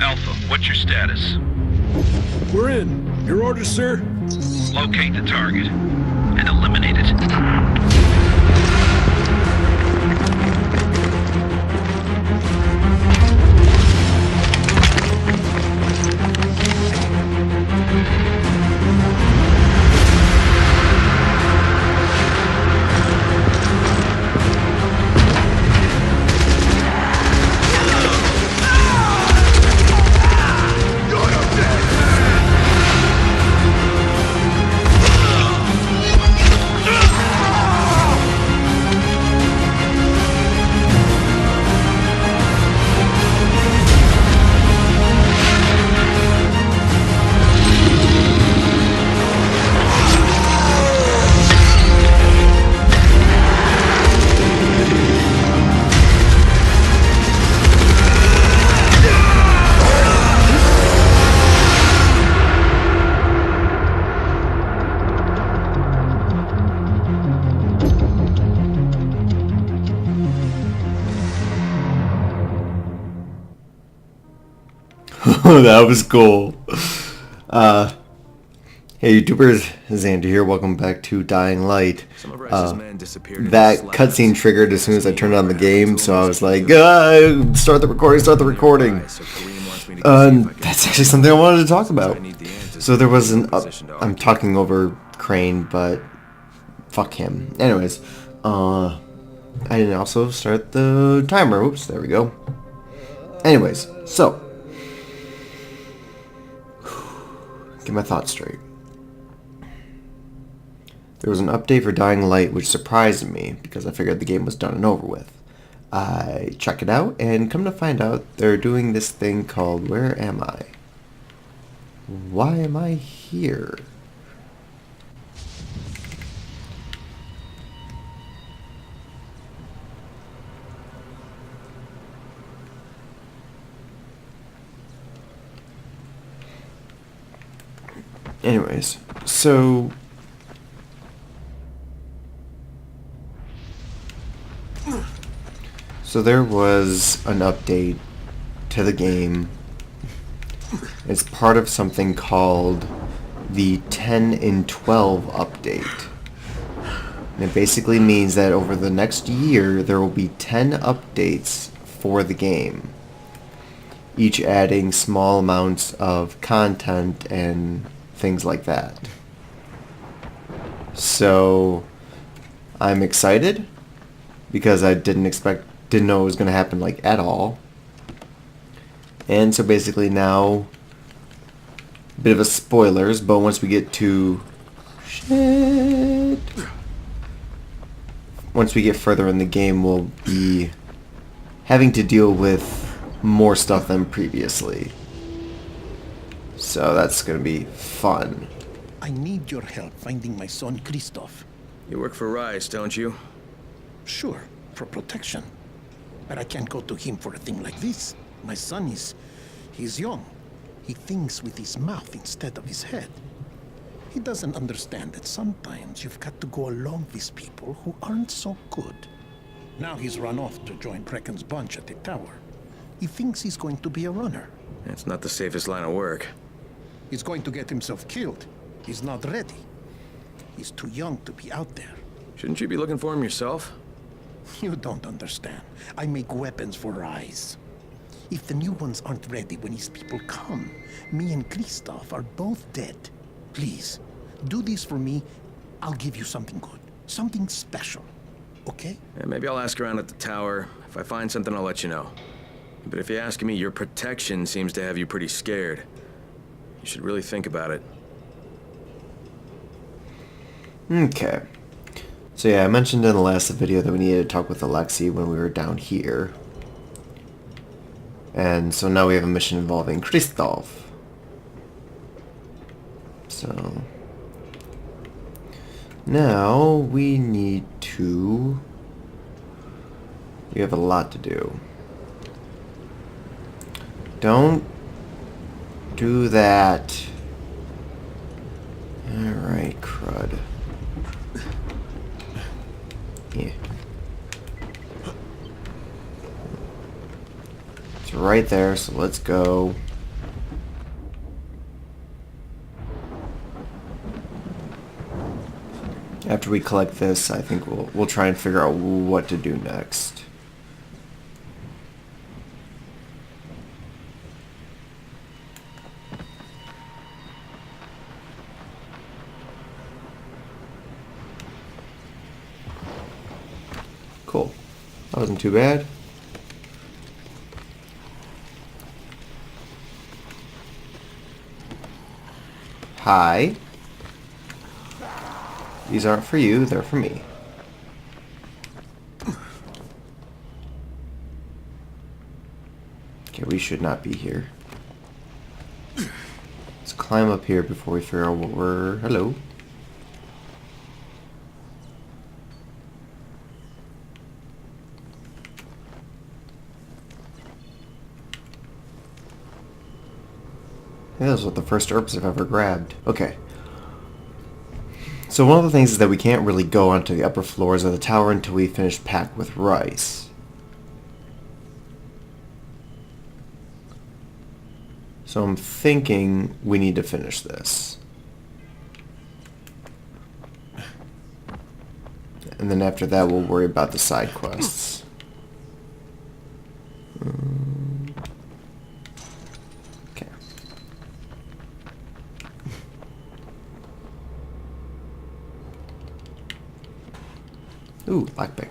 Alpha, what's your status? We're in. Your orders, sir? Locate the target and eliminate it. That was cool. Hey YouTubers, Xander here. Welcome back to Dying Light. That cutscene triggered as soon as I turned on the game, so I was like, start the recording. That's actually something I wanted to talk about. So there was I'm talking over Crane, but fuck him. Anyways, I didn't also start the timer. Oops, there we go. Anyways, so get my thoughts straight. There was an update for Dying Light which surprised me because I figured the game was done and over with. I check it out and come to find out they're doing this thing called Where Am I? Why am I here? Anyways, so there was an update to the game. It's part of something called the 10 in 12 update. And it basically means that over the next year there will be 10 updates for the game, each adding small amounts of content and things like that. So I'm excited because I didn't know it was going to happen like at all. And so basically now, a bit of a spoilers, but once we get to once we get further in the game, we'll be having to deal with more stuff than previously. So that's going to be fun. I need your help finding my son Christoph. You work for Rice, don't you? Sure, for protection. But I can't go to him for a thing like this. My son he's young. He thinks with his mouth instead of his head. He doesn't understand that sometimes you've got to go along with people who aren't so good. Now he's run off to join Brecken's bunch at the tower. He thinks he's going to be a runner. It's not the safest line of work. He's going to get himself killed. He's not ready. He's too young to be out there. Shouldn't you be looking for him yourself? You don't understand. I make weapons for Rise. If the new ones aren't ready when his people come, me and Christoph are both dead. Please, do this for me. I'll give you something good. Something special. Okay? Yeah, maybe I'll ask around at the tower. If I find something, I'll let you know. But if you ask me, your protection seems to have you pretty scared. You should really think about it. Okay. So yeah, I mentioned in the last video that we needed to talk with Alexei when we were down here. And so now we have a mission involving Christoph. So now we need to... We have a lot to do. Don't do that. Alright, crud. Yeah. It's right there, so let's go. After we collect this, I think we'll try and figure out what to do next. Cool. That wasn't too bad. Hi. These aren't for you, they're for me. Okay, we should not be here. Let's climb up here before we figure out what we're... Hello. I think those are the first herbs I've ever grabbed. Okay. So one of the things is that we can't really go onto the upper floors of the tower until we finish packed with rice. So I'm thinking we need to finish this. And then after that we'll worry about the side quests. Okay. Ooh, lockpick.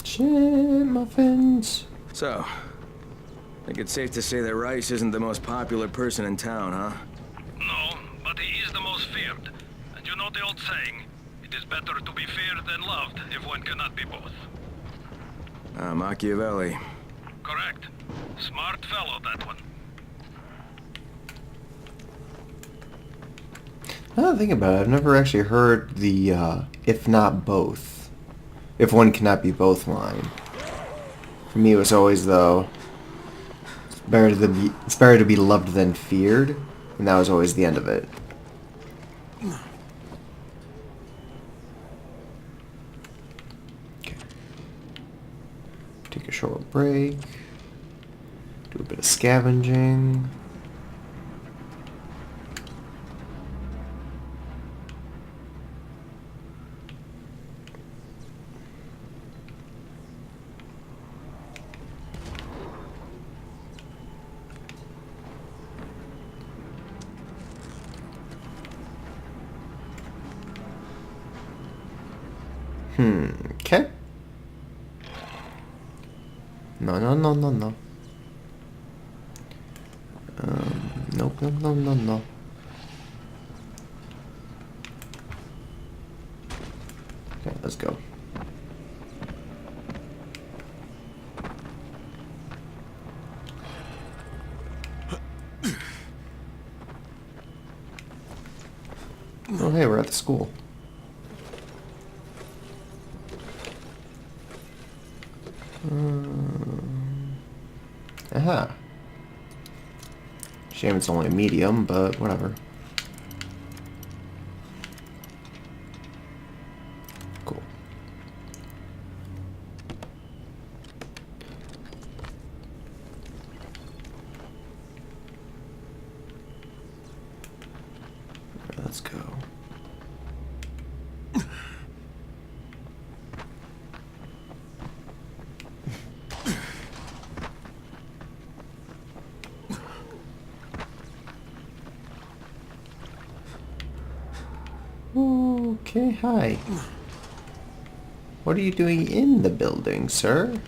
Shit, muffins. So, I think it's safe to say that Rice isn't the most popular person in town, huh? No, but he is the most feared. And you know the old saying, it is better to be feared than loved if one cannot be both. Machiavelli. Correct. Smart fellow, that one. Now that I think about it, I've never actually heard the, if not both. If one cannot be both line. For me it was always, though, it's better to be loved than feared. And that was always the end of it. Okay. Take a short break. Do a bit of scavenging. Okay. No. No. Okay, let's go. Oh, hey, we're at the school. Aha. Shame it's only a medium, but whatever. Cool. Let's go. Okay, hi. What are you doing in the building, sir?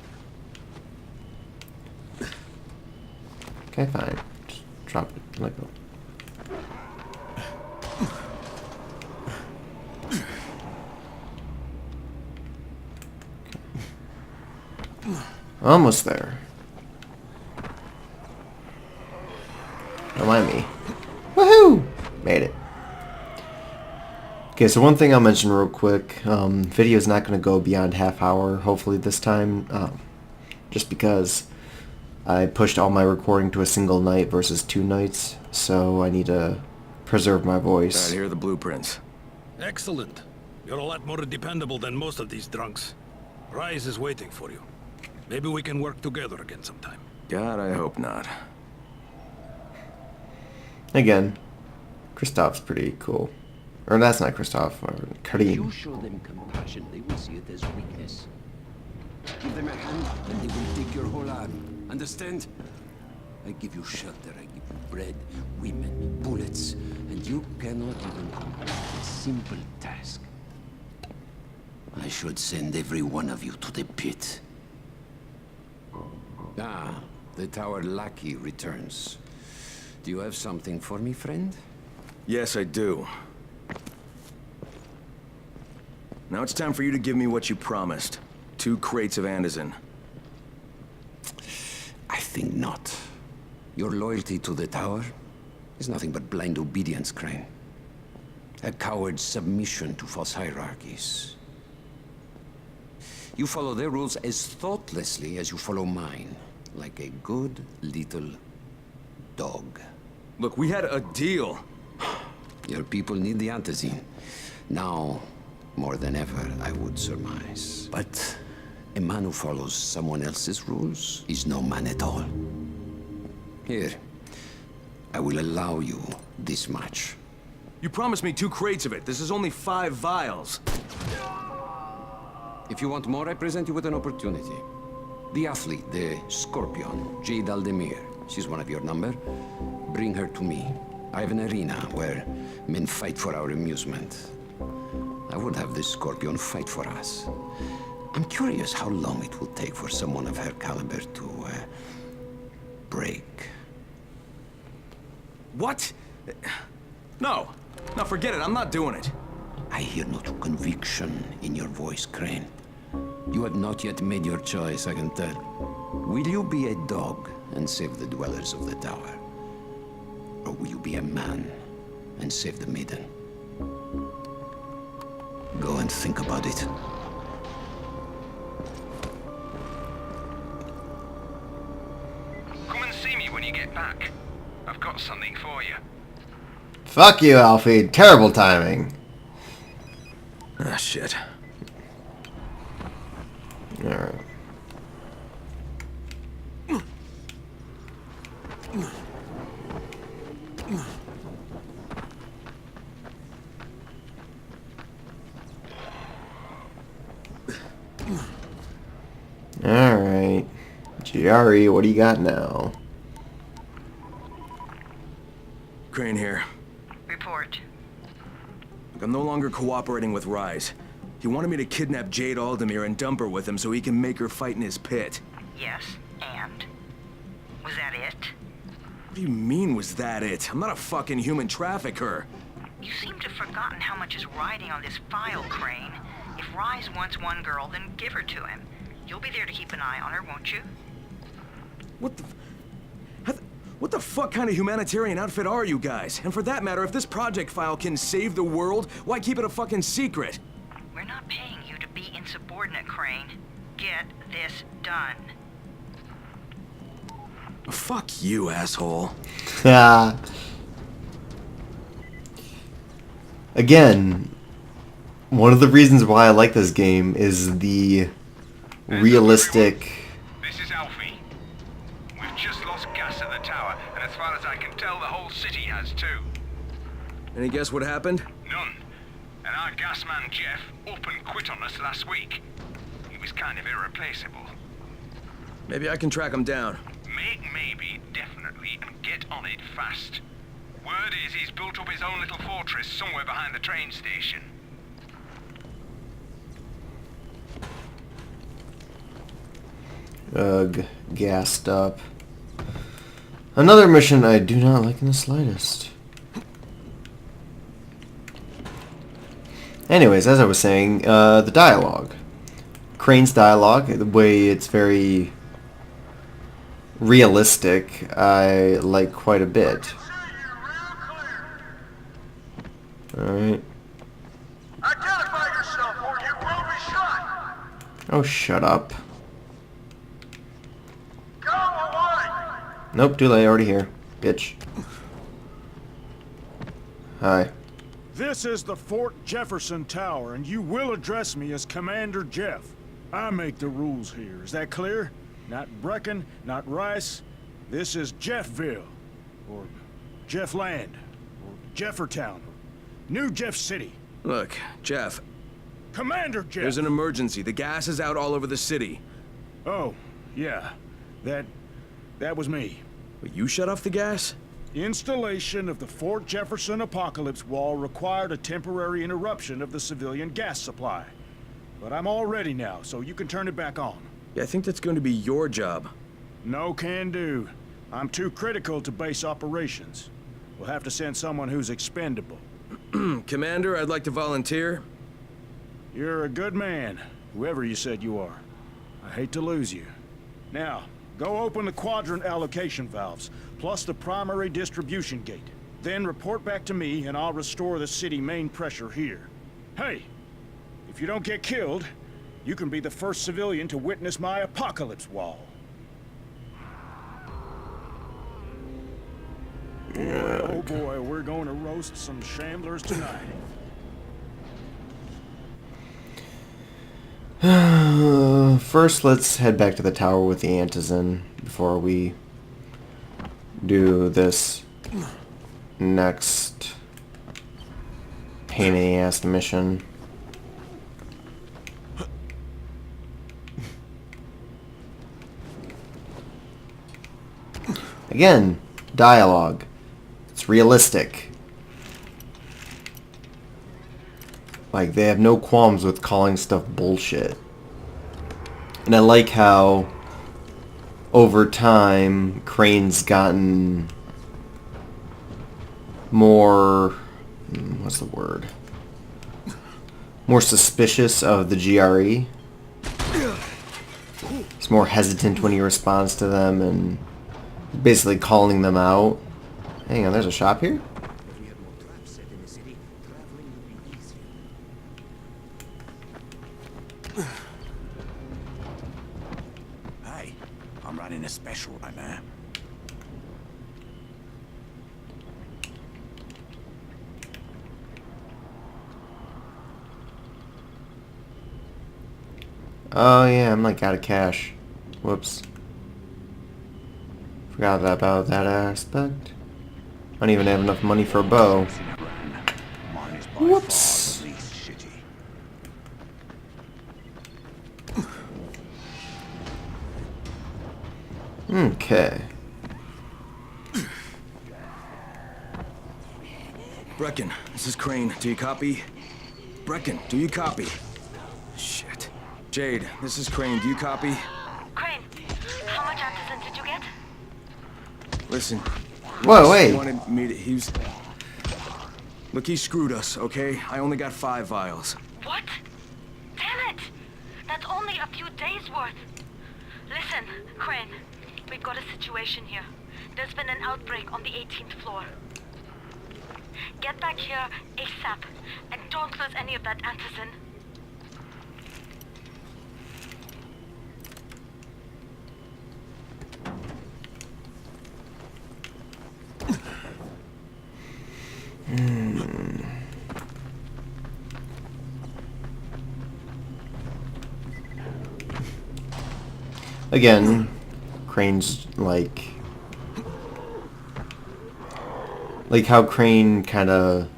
Okay, fine. Just drop it. Let go. Almost there. Don't mind me. Woohoo! Made it. Okay, so one thing I'll mention real quick. Video's not going to go beyond half hour, hopefully this time. Just because I pushed all my recording to a single night versus 2 nights, so I need to preserve my voice. Right, here are the blueprints. Excellent. You're a lot more dependable than most of these drunks. Rise is waiting for you. Maybe we can work together again sometime. God, I hope not. Again, Kristoff's pretty cool. Or that's not Kristoff, Karim. You show them compassion, they will see it as weakness. Give them a hand, and they will take your whole arm. Understand? I give you shelter, I give you bread, women, bullets, and you cannot even complete a simple task. I should send every one of you to the pit. Ah, the tower lackey returns. Do you have something for me, friend? Yes, I do. Now it's time for you to give me what you promised. 2 crates of Anderson. I think not. Your loyalty to the tower is nothing but blind obedience, Crane. A coward's submission to false hierarchies. You follow their rules as thoughtlessly as you follow mine, like a good little dog. Look, we had a deal. Your people need the antizin. Now, more than ever, I would surmise. But a man who follows someone else's rules is no man at all. Here, I will allow you this much. You promised me 2 crates of it. This is only 5 vials. If you want more, I present you with an opportunity. The athlete, the Scorpion, Jade Aldemir. She's one of your number. Bring her to me. I have an arena where men fight for our amusement. I would have this Scorpion fight for us. I'm curious how long it will take for someone of her caliber to, break. What? No. No, forget it. I'm not doing it. I hear no true conviction in your voice, Crane. You have not yet made your choice, I can tell. Will you be a dog and save the dwellers of the tower? Or will you be a man and save the maiden? Go and think about it. Come and see me when you get back. I've got something for you. Fuck you, Alfie. Terrible timing. Ah, shit. Alright. Alright. GRE, what do you got now? Crane here. Report. Look, I'm no longer cooperating with Rise. He wanted me to kidnap Jade Aldemir and dump her with him so he can make her fight in his pit. Yes, and? Was that it? What do you mean, was that it? I'm not a fucking human trafficker. You seem to have forgotten how much is riding on this file, Crane. If Rise wants one girl, then give her to him. You'll be there to keep an eye on her, won't you? What the fuck kind of humanitarian outfit are you guys? And for that matter, if this project file can save the world, why keep it a fucking secret? We're not paying you to be insubordinate, Crane. Get this done. Fuck you, asshole. Again, one of the reasons why I like this game is the realistic... This is Alfie. We've just lost gas at the tower, and as far as I can tell, the whole city has too. Any guess what happened? None. And our gas man, Jeff, up and quit on us last week. He was kind of irreplaceable. Maybe I can track him down. Make maybe, definitely, and get on it fast. Word is he's built up his own little fortress somewhere behind the train station. Ugh, gassed up. Another mission I do not like in the slightest. Anyways, as I was saying, the dialogue. Crane's dialogue, the way it's very realistic, I like quite a bit. Alright. Identify yourself or you will be shot. Oh, shut up. Go away. Nope, too late. Already here. Bitch. Hi. This is the Fort Jefferson Tower, and you will address me as Commander Jeff. I make the rules here. Is that clear? Not Brecken, not Rice. This is Jeffville, or Jeffland, or Jeffertown, or New Jeff City. Look, Jeff. Commander Jeff! There's an emergency. The gas is out all over the city. Oh, yeah. That was me. But you shut off the gas? Installation of the Fort Jefferson Apocalypse Wall required a temporary interruption of the civilian gas supply. But I'm all ready now, so you can turn it back on. Yeah, I think that's going to be your job. No can do. I'm too critical to base operations. We'll have to send someone who's expendable. Commander, I'd like to volunteer. You're a good man, whoever you said you are. I hate to lose you. Now, go open the quadrant allocation valves, plus the primary distribution gate. Then report back to me, and I'll restore the city main pressure here. Hey, if you don't get killed, you can be the first civilian to witness my apocalypse wall. Oh boy, we're going to roast some shamblers tonight. First, let's head back to the tower with the Antizin before we do this next pain in the ass mission. Again, dialogue. It's realistic. Like, they have no qualms with calling stuff bullshit. And I like how, over time, Crane's gotten more... what's the word? More suspicious of the GRE. He's more hesitant when he responds to them and basically calling them out. Hang on, there's a shop here? Hey, I'm running a special right now. Oh yeah, I'm like out of cash. Whoops. Forgot about that aspect. I don't even have enough money for a bow. Whoops. Okay. Brecken, this is Crane. Do you copy? Brecken, do you copy? Shit. Jade, this is Crane. Do you copy? Crane, how much antizin did you get? Listen. Whoa, wait. He wanted me to... Look, he screwed us, okay? I only got 5 vials. What? Damn it! That's only a few days' worth. Listen, Crane, we've got a situation here. There's been an outbreak on the 18th floor. Get back here ASAP, and don't lose any of that antizin. Again, Crane's like how Crane kind of...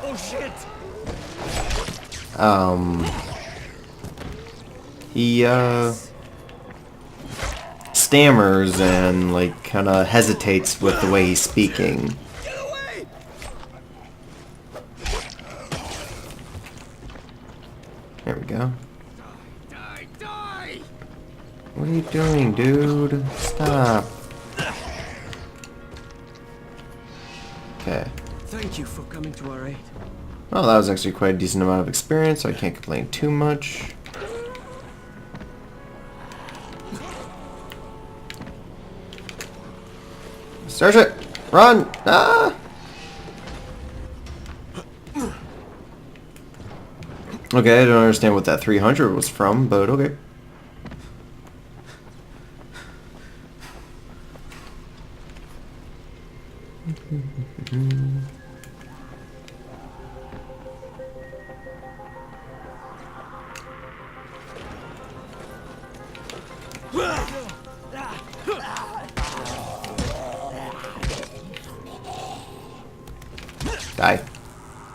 Oh shit! He stammers and like kind of hesitates with the way he's speaking. Get away! There we go. Die! Die! What are you doing, dude? Stop. Okay. Thank you for coming to our aid. Well, that was actually quite a decent amount of experience, so I can't complain too much. Search it! Run! Ah! Okay, I don't understand what that 300 was from, but okay. Die.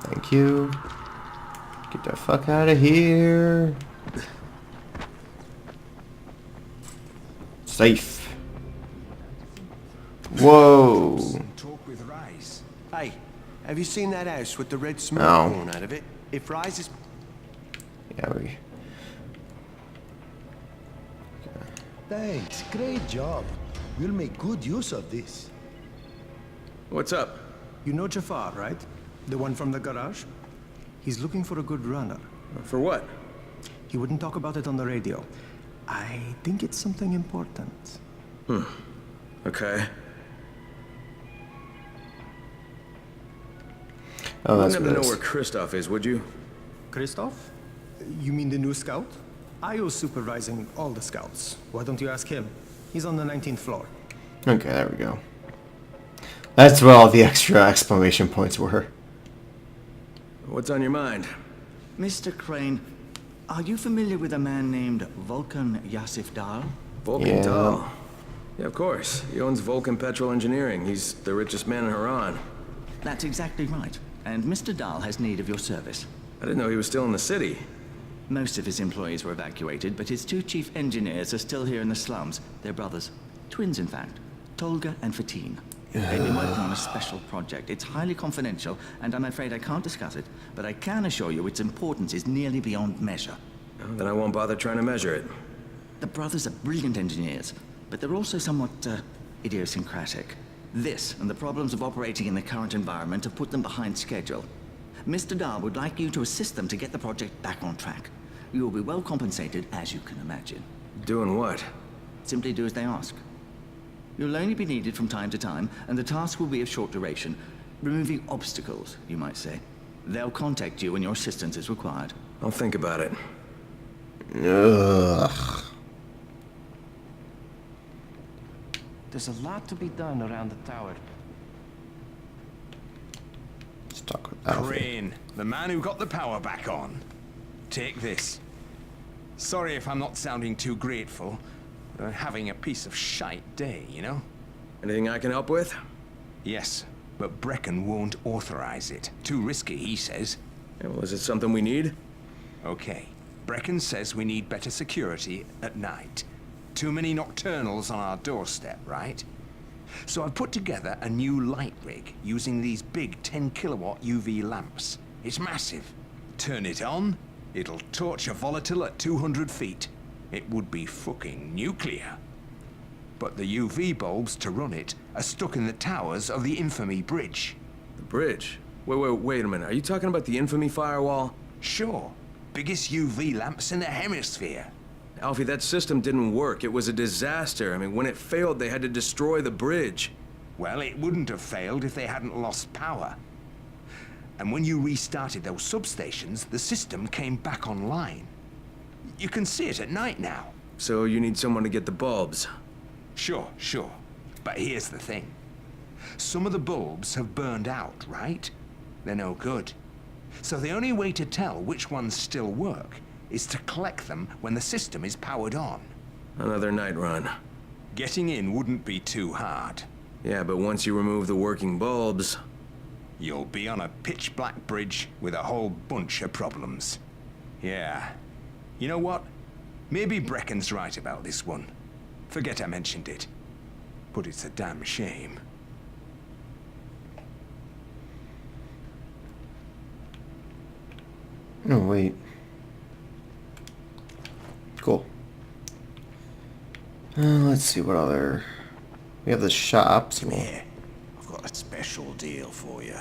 Thank you. Get the fuck out of here. Safe. Whoa. Talk with Rise. Hey, have you seen that house with the red smoke No. coming out of it? If Rise is... Yeah, we... Thanks, great job. We'll make good use of this. What's up? You know Jafar, right? The one from the garage? He's looking for a good runner. For what? He wouldn't talk about it on the radio. I think it's something important. Okay. Oh, You'd that's never what it know is. where Christoph is, would you? Christoph? You mean the new scout? I was supervising all the scouts. Why don't you ask him? He's on the 19th floor. Okay, there we go. That's where all the extra exclamation points were. What's on your mind? Mr. Crane, are you familiar with a man named Vulcan Yasif Dahl? Vulcan Yeah. Dahl. Yeah, of course. He owns Vulcan Petrol Engineering. He's the richest man in Haran. That's exactly right. And Mr. Dahl has need of your service. I didn't know he was still in the city. Most of his employees were evacuated, but his two chief engineers are still here in the slums. They're brothers. Twins, in fact. Tolga and Fatin. They've been working on a special project. It's highly confidential, and I'm afraid I can't discuss it, but I can assure you its importance is nearly beyond measure. Oh, then I won't bother trying to measure it. The brothers are brilliant engineers, but they're also somewhat idiosyncratic. This and the problems of operating in the current environment have put them behind schedule. Mr. Dahl would like you to assist them to get the project back on track. You will be well compensated, as you can imagine. Doing what? Simply do as they ask. You'll only be needed from time to time, and the task will be of short duration. Removing obstacles, you might say. They'll contact you when your assistance is required. I'll think about it. Ugh. There's a lot to be done around the tower. Let's talk with Alfie. Crane, the man who got the power back on. Take this. Sorry if I'm not sounding too grateful, but I'm having a piece of shite day, you know? Anything I can help with? Yes, but Brecken won't authorize it. Too risky, he says. Yeah, well, is it something we need? Okay. Brecken says we need better security at night. Too many nocturnals on our doorstep, right? So I've put together a new light rig using these big 10-kilowatt UV lamps. It's massive. Turn it on, it'll torch a volatile at 200 feet. It would be fucking nuclear. But the UV bulbs to run it are stuck in the towers of the Infamy Bridge. The bridge? Wait a minute. Are you talking about the Infamy firewall? Sure. Biggest UV lamps in the hemisphere. Alfie, that system didn't work. It was a disaster. I mean, when it failed, they had to destroy the bridge. Well, it wouldn't have failed if they hadn't lost power. And when you restarted those substations, the system came back online. You can see it at night now. So you need someone to get the bulbs. Sure. But here's the thing. Some of the bulbs have burned out, right? They're no good. So the only way to tell which ones still work is to collect them when the system is powered on. Another night run. Getting in wouldn't be too hard. Yeah, but once you remove the working bulbs... You'll be on a pitch-black bridge with a whole bunch of problems. Yeah. You know what? Maybe Brecken's right about this one. Forget I mentioned it. But it's a damn shame. Oh, wait. Cool. Let's see what other... We have the shops. Come here. I've got a special deal for you.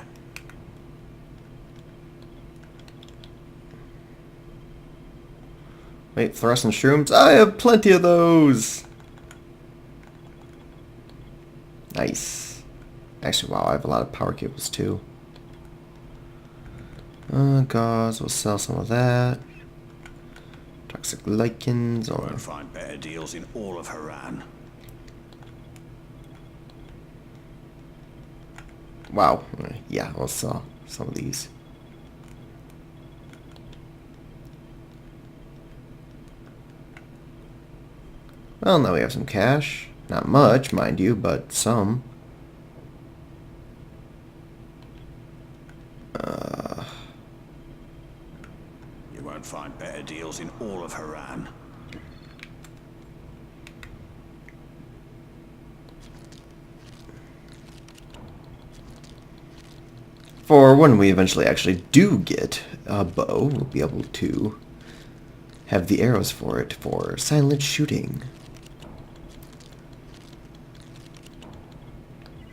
Wait, fluorescent shrooms? I have plenty of those! Nice. Actually, wow, I have a lot of power cables too. Gauze, we'll sell some of that. Toxic lichens, or... Won't find better deals in all of Haran. Wow. Yeah, I saw some of these. Well, now we have some cash. Not much, mind you, but some. You won't find better deals in all of Haran. For when we eventually actually do get a bow, we'll be able to have the arrows for it for silent shooting.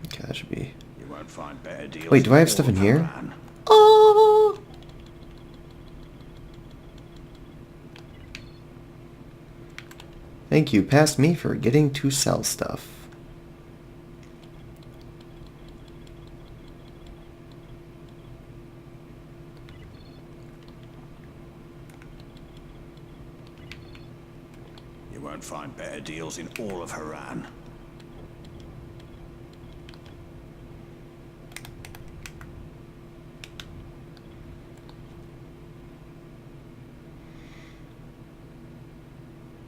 Okay, that should be... You won't find better deals. Wait, do I have stuff in here? Oh! Thank you, past me, for getting to sell stuff. You won't find better deals in all of Haran.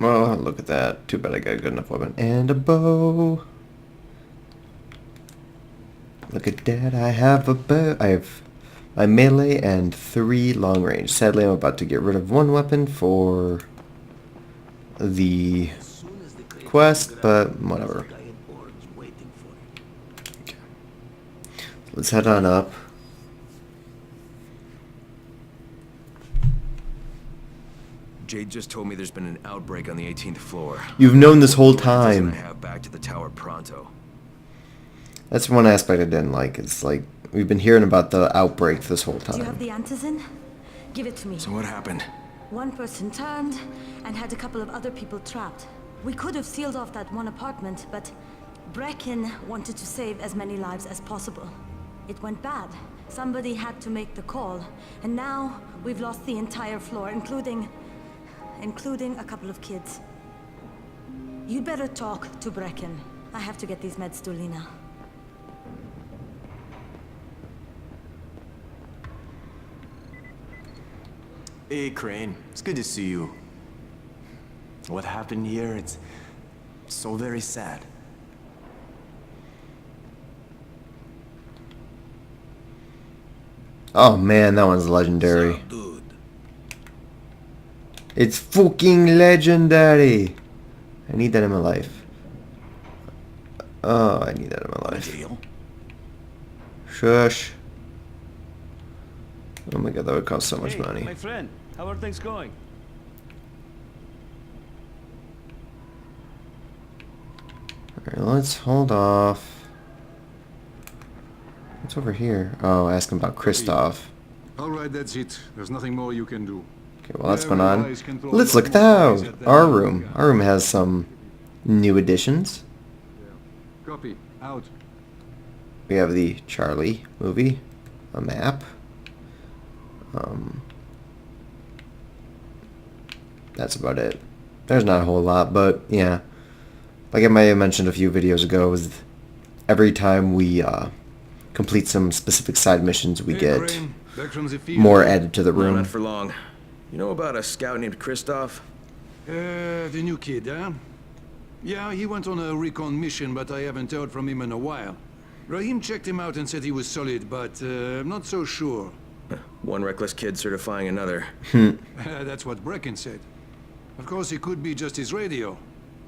Well, look at that. Too bad I got a good enough weapon. And a bow. Look at that. I have a bow. I have my melee and 3 long range. Sadly, I'm about to get rid of 1 weapon for the quest, but whatever. Okay. Let's head on up. Jade just told me there's been an outbreak on the 18th floor. You've known this whole time. I have back to the tower pronto. That's one aspect I didn't like. It's like we've been hearing about the outbreak this whole time. Do you have the antizin? Give it to me. So what happened? One person turned and had a couple of other people trapped. We could have sealed off that one apartment, but Brecken wanted to save as many lives as possible. It went bad. Somebody had to make the call, and now we've lost the entire floor, including a couple of kids. You better talk to Brecken. I have to get these meds to Lena. Hey, Crane. It's good to see you. What happened here, it's so very sad. Oh man, that one's legendary. It's fucking legendary. I need that in my life. Oh, I need that in my life. Shush. Oh my god, that would cost so much money. My friend, how are things going? Alright, let's hold off. What's over here? Oh, ask him about Kristoff. Alright, that's it. There's nothing more you can do. Okay, well that's going on. Let's look at that. Our room. Our room has some new additions. Copy. Out. We have the Charlie movie, a map. That's about it. There's not a whole lot, but yeah. Like I might have mentioned a few videos ago, is every time we complete some specific side missions, we get more added to the room. No, not for long. You know about a scout named Kristoff? The new kid, huh? Yeah, he went on a recon mission, but I haven't heard from him in a while. Rahim checked him out and said he was solid, but I'm not so sure. One reckless kid certifying another. That's what Brecken said. Of course, it could be just his radio.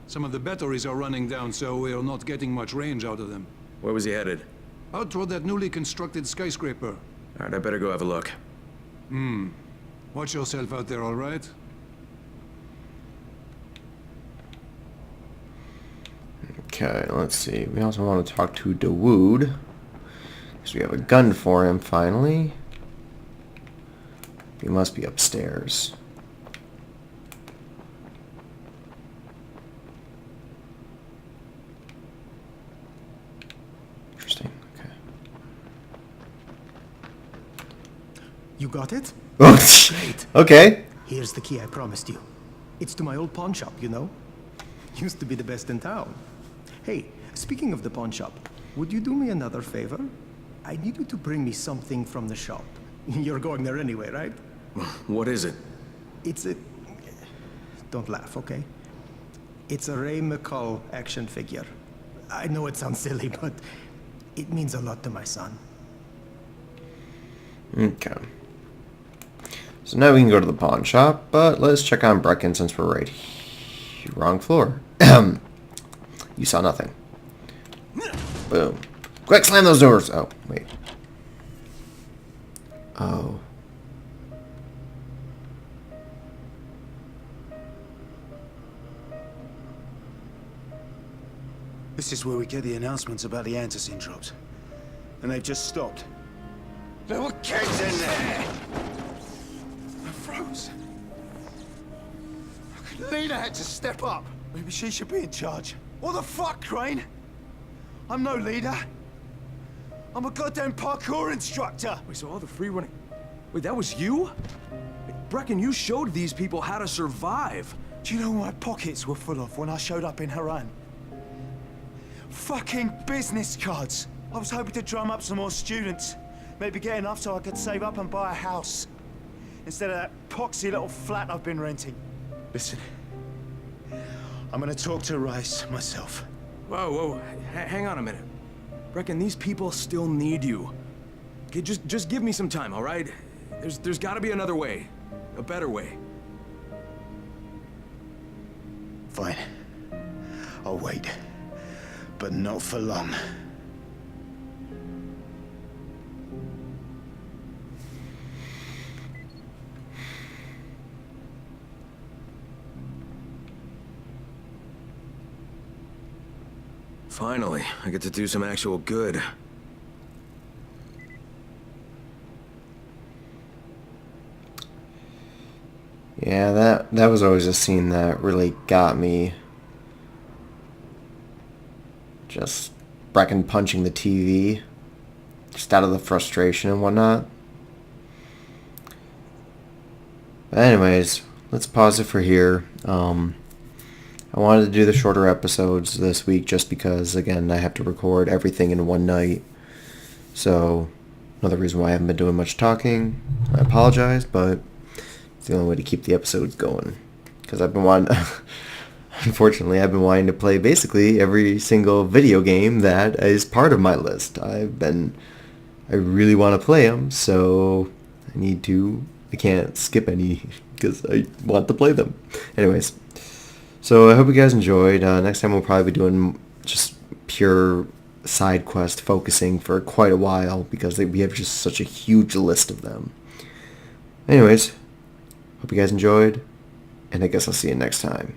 Some of the batteries are running down, so we're not getting much range out of them. Where was he headed? Out toward that newly constructed skyscraper. Alright, I better go have a look. Watch yourself out there, all right? Okay, let's see. We also want to talk to Dawood, because we have a gun for him, finally. He must be upstairs. Interesting, okay. You got it? Oh, great. Okay. Here's the key I promised you. It's to my old pawn shop, you know? Used to be the best in town. Hey, speaking of the pawn shop, would you do me another favor? I need you to bring me something from the shop. You're going there anyway, right? What is it? It's a... Don't laugh, okay? It's a Ray McCall action figure. I know it sounds silly, but it means a lot to my son. Okay. So now we can go to the pawn shop, but let's check on Brecken since we're right here. Wrong floor. You saw nothing. Boom. Quick, slam those doors! Oh, wait. Oh. This is where we get the announcements about the antacene drops. And they've just stopped. There were kids in there! I froze. Lena had to step up. Maybe she should be in charge. What the fuck, Crane? I'm no leader. I'm a goddamn parkour instructor. Wait, so all the free running... Wait, that was you? Brecken, you showed these people how to survive. Do you know what my pockets were full of when I showed up in Haran? Fucking business cards. I was hoping to drum up some more students. Maybe get enough so I could save up and buy a house. Instead of that poxy little flat I've been renting. Listen. I'm gonna talk to Rice myself. Whoa, hang on a minute. Brecken, these people still need you. Okay, just give me some time, all right? There's gotta be another way. A better way. Fine. I'll wait. But not for long. Finally, I get to do some actual good. Yeah, that was always a scene that really got me. Just Brecken punching the TV, just out of the frustration and whatnot. But anyways, let's pause it for here. I wanted to do the shorter episodes this week just because, again, I have to record everything in one night. So, another reason why I haven't been doing much talking. I apologize, but it's the only way to keep the episodes going. Because I've been wanting... Unfortunately, I've been wanting to play basically every single video game that is part of my list. I really want to play them, so I can't skip any because I want to play them. Anyways, so I hope you guys enjoyed. Next time we'll probably be doing just pure side quest focusing for quite a while because we have just such a huge list of them. Anyways, hope you guys enjoyed, and I guess I'll see you next time.